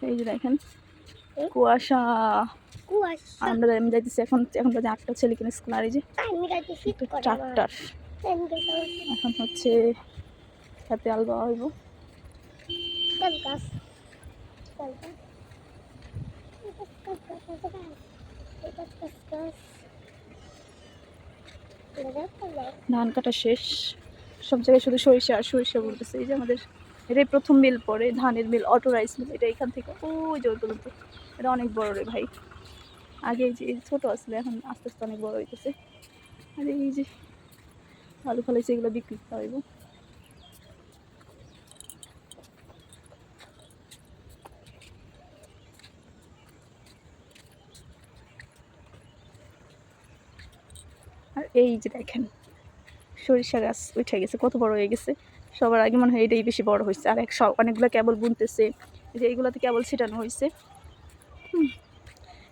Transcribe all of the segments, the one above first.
এই যে দেখেন কুয়াশা আমরা আমি যাইতেছি এখন বাজে 8টা, ছেলে কিনে স্কুল। আর এই যে 4টার এখন হচ্ছে খেতে আলবা হইব। ধান কাটা শেষ, সব জায়গায় শুধু সরিষা আর সরিষা বলতেছে। এই যে আমাদের এটাই প্রথম মিল, পরে ধানের মিল, অটো রাইস মিল। এটা এখান থেকে ওই যে পর্যন্ত, এটা অনেক বড় রে ভাই। আগে এই যে ছোট আসলে, এখন আস্তে আস্তে অনেক বড় হইতেছে। আর এই যে আলু ফালাইছে, এগুলো বিক্রি করতে হইব। আর এই যে দেখেন সরিষা গাছ উঠে গেছে, কত বড় হয়ে গেছে। সবার আগে মনে হয় এটাই বেশি বড় হয়েছে। আর অনেকগুলো কেবল বুনতেছে, যে এইগুলোতে কেবল ছিটানো হয়েছে।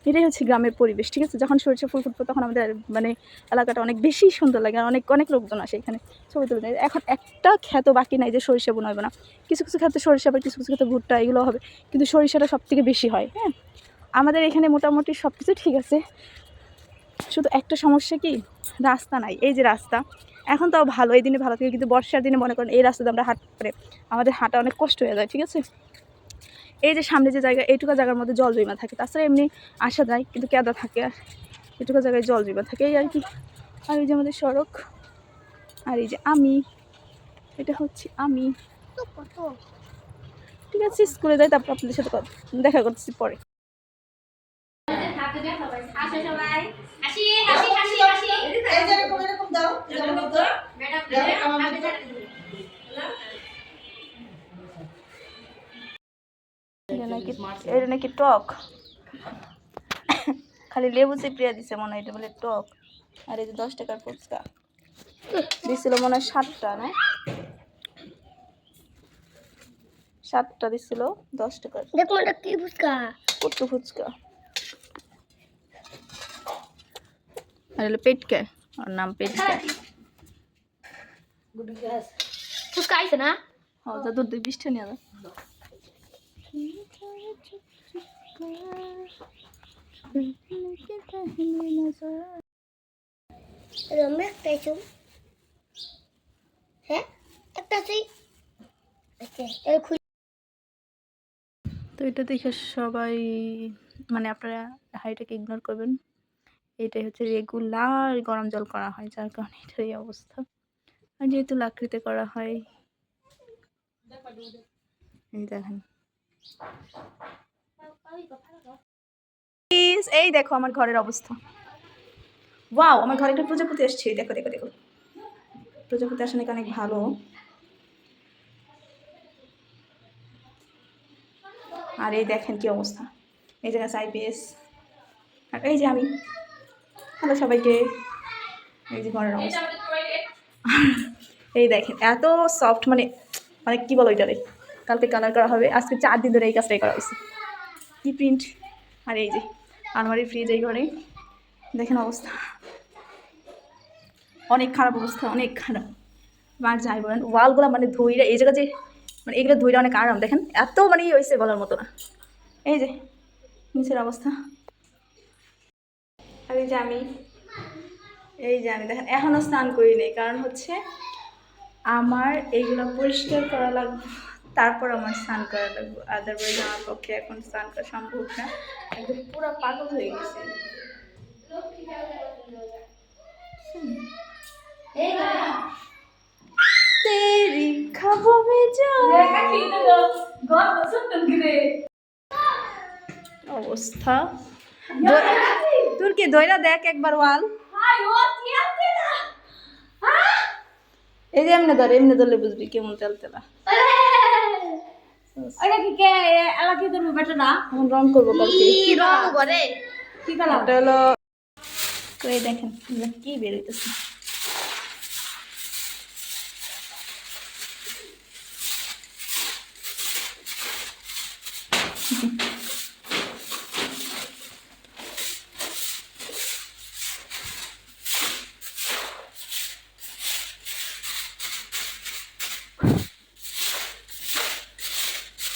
এটাই হচ্ছে গ্রামের পরিবেশ, ঠিক আছে। যখন সরিষা ফুল ফুটবো তখন আমাদের মানে এলাকাটা অনেক বেশি সুন্দর লাগে, আর অনেক অনেক লোকজন আসে এখানে ছবি তুলে দেয়। এখন একটা ক্ষেত বাকি নাই যে সরিষা বোনা হবে না। কিছু কিছু ক্ষেত্রে সরিষা হবে, কিছু কিছু ক্ষেত্রে ভুট্টা, এগুলো হবে, কিন্তু সরিষাটা সব থেকে বেশি হয়। হ্যাঁ, আমাদের এখানে মোটামুটি সব কিছু ঠিক আছে, শুধু একটা সমস্যা কি, রাস্তা নাই। এই যে রাস্তা এখন তাও ভালো, এই দিনে ভালো থাকে, কিন্তু বর্ষার দিনে মনে করেন এই রাস্তাতে আমরা হাঁটতে আমাদের হাঁটা অনেক কষ্ট হয়ে যায়, ঠিক আছে। এই যে সামনে যে জায়গা, এইটুকু জায়গার মধ্যে জল জমা থাকে, তাছাড়া এমনি আসা যায়, কিন্তু কেদা থাকে, আর এটুকু জায়গায় জল জমা থাকে, এই আর কি। আর এই যে আমাদের সড়ক, আর এই যে আমি, এটা হচ্ছে আমি। ঠিক আছে, স্কুলে যাই, তারপর আপনাদের সাথে দেখা করতেছি পরে। এটা নাকি টক, খালি লেবু চিপড়িয়া দিছে মনে হয়, এটা বলে টক। আর এই যে 10 টাকার ফুচকা দিছিল মনে হয় 7টা, না 7টা দিছিল 10 টাকার। দেখো এটা কি ফুচকা, কত ফুচকা। আর হলো পেটকা, ওর নাম পেটকা। ফুচকা আইছে না? হ্যাঁ, যা দুধ 20টা নিয়ে যা। তো এটা দেখে সবাই মানে আপনারা হাইটাকে ইগনোর করবেন। এটাই হচ্ছে রেগুলার গরম জল করা হয়, যার কারণে এটার এই অবস্থা। আর যেহেতু লাকড়িতে করা হয়, এই দেখেন, এই দেখো আমার ঘরের অবস্থা। ওয়াও, আমার ঘরে একটা প্রজাপতি আসছে, দেখো দেখো দেখো, প্রজাপতি আসলে অনেক ভালো। আর এই দেখেন কি অবস্থা, এই জায়গায় আইপিএস, আর এই যে আমি। হ্যালো সবাইকে, এই যে ঘরের অবস্থা। এই দেখেন এত সফট, মানে মানে কি বলো এটারে, কালকে কালার করা হবে, আজকে 4 দিন ধরে এই কাজটাই করা হয়েছে, কি প্রিন্ট। আর এই যে আলমারি, ফ্রিজ, এই ঘরে দেখেন অবস্থা, অনেক খারাপ অবস্থা, অনেক খারাপ। আর যাই বলেন, ওয়ালগুলো মানে ধইরা, এই জায়গা যে মানে এগুলো ধইরা অনেক আরাম, দেখেন এত মানে হয়েছে বলার মতো না। এই যে নিচের অবস্থা, আর এই যে আমি, দেখেন এখনো স্নান করি নাই, কারণ হচ্ছে আমার এইগুলো পরিষ্কার করা লাগবে, তারপর আমার স্নান করা লাগবে, আদারওয়াইজ আমার পক্ষে এখন স্নান করা সম্ভব না। একদম পুরো পাগল হয়ে গেছে। তেরি খাবো অবস্থা, তোর কি দইরা দেখ একবার ওয়াল, এই যে এমনি ধরলে বুঝবি কেমন তেলতেলা। রং করবো কালকে, কি কালার হলো, তো এই দেখেন কি বেরোইতেছে।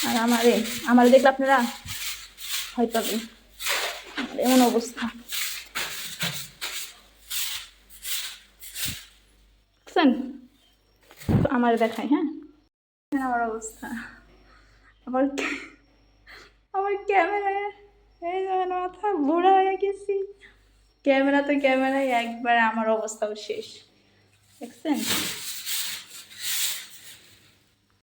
আর আর আমারে দেখলে আপনারা ভয় পাবেন, এমন অবস্থা বুঝছেন। আমার দেখাই, হ্যাঁ আমার অবস্থা, আমার আমার ক্যামেরায় এই যেন মাথা বুড়া হয়ে গেছি, ক্যামেরায় একবার আমার অবস্থাও শেষ, দেখছেন।